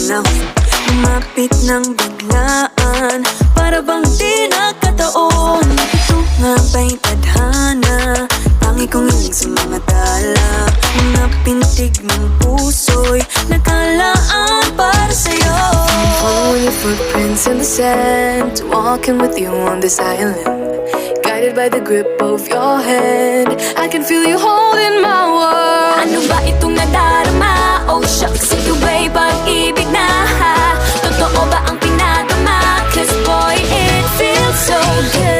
lang. Lumapit ng biglaan, para bang di nakataon. Ito nga ba'y tadhana, tangi kong hiling sa mga tala. Mga pintig ng puso'y nakalaan para sa'yo. Following your footprints in the sand, walking with you on this island, guided by the grip of your hand. I can feel you holding my world. Ano ba itong nadarama? Oh shucks, ito ba'y pag-ibig na? Totoo ba ang pinadama? 'Cause boy, it feels so good.